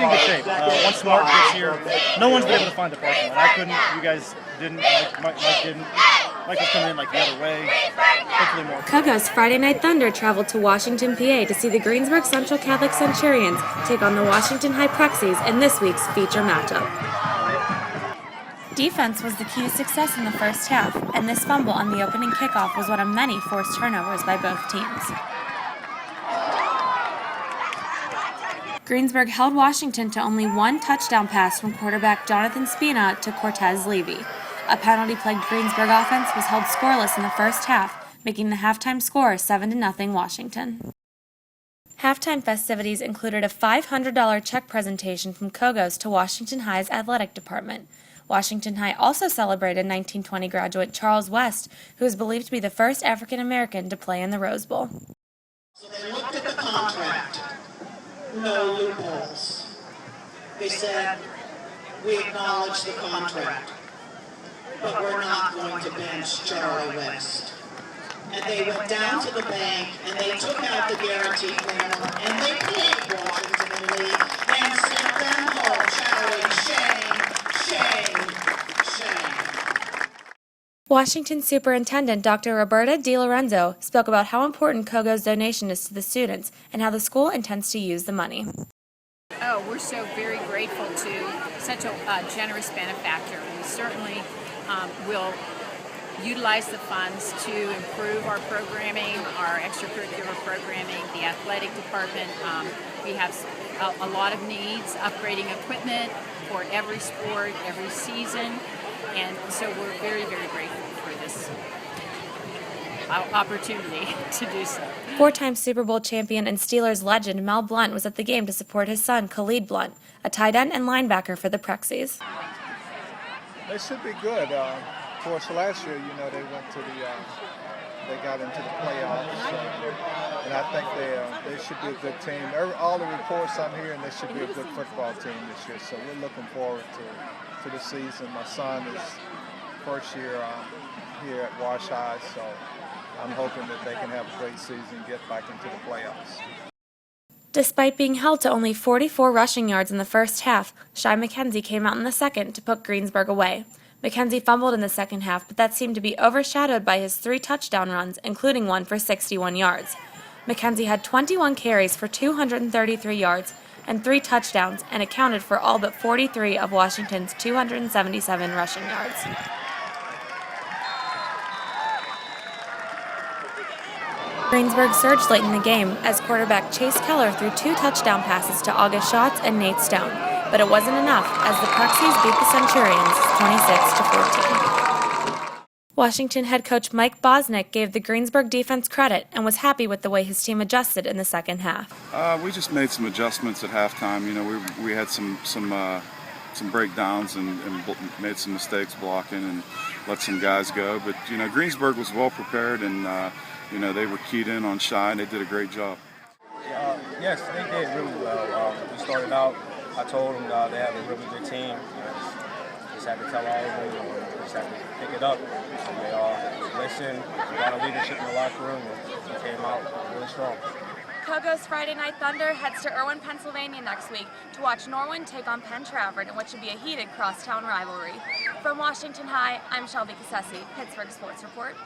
in good shape. Once Smart gets here, no one's been able to find the parking lot. I couldn't. You guys didn't. Mike didn't. Mike was coming in like the other way. Hopefully more. CoGo's Friday Night Thunder traveled to Washington, PA to see the Greensburg Central Catholic Centurions take on the Washington High Prexies in this week's feature matchup. Defense was the key to success in the first half, and this fumble on the opening kickoff was one of many forced turnovers by both teams. Greensburg held Washington to only one touchdown pass from quarterback Jonathan Spina to Cortez Levy. A penalty-plagued Greensburg offense was held scoreless in the first half, making the halftime score 7-0 Washington. Halftime festivities included a $500 check presentation from CoGo's to Washington High's athletic department. Washington High also celebrated 1920 graduate Charles West, who is believed to be the first African-American to play in the Rose Bowl. So they looked at the contract. No loopholes. They said, we acknowledge the contract, but we're not going to bench Charlie West. And they went down to the bank and they took out the guaranteed minimum and they paid Washington and Lee and sent them home shouting, shame, shame, shame. Washington Superintendent Dr. Roberta DiLorenzo spoke about how important CoGo's donation is to the students and how the school intends to use the money. Oh, we're so very grateful to such a generous benefactor. We certainly will utilize the funds to improve our programming, our extracurricular programming, the athletic department. We have a lot of needs, upgrading equipment for every sport, every season, and so we're very, very grateful for this opportunity to do so. Four-time Super Bowl champion and Steelers legend Mel Blount was at the game to support his son, Khalid Blount, a tight end and linebacker for the Prexies. They should be good. Of course, last year, they went to they got into the playoffs, and I think they should be a good team. All the reports I'm hearing, they should be a good football team this year. So we're looking forward to the season. My son is first year here at Wash High, so I'm hoping that they can have a great season, get back into the playoffs. Despite being held to only 44 rushing yards in the first half, Shai McKenzie came out in the second to put Greensburg away. McKenzie fumbled in the second half, but that seemed to be overshadowed by his 3 touchdown runs, including one for 61 yards. McKenzie had 21 carries for 233 yards and 3 touchdowns and accounted for all but 43 of Washington's 277 rushing yards. Greensburg surged late in the game as quarterback Chase Keller threw 2 touchdown passes to August Schatz and Nate Stone, but it wasn't enough as the Prexies beat the Centurions 26-14. Washington head coach Mike Bosnick gave the Greensburg defense credit and was happy with the way his team adjusted in the second half. We just made some adjustments at halftime. We had some breakdowns and made some mistakes blocking and let some guys go. But Greensburg was well prepared and they were keyed in on Shai and they did a great job. Yes, they did really well. We started out. I told them they have a really good team. Just had to tell all of them, just had to pick it up. And they all listened. We got a leadership in the locker room, and we came out really strong. CoGo's Friday Night Thunder heads to Irwin, Pennsylvania next week to watch Norwin take on Penn Trafford in what should be a heated crosstown rivalry. From Washington High, I'm Shelby Cassesi, Pittsburgh Sports Report.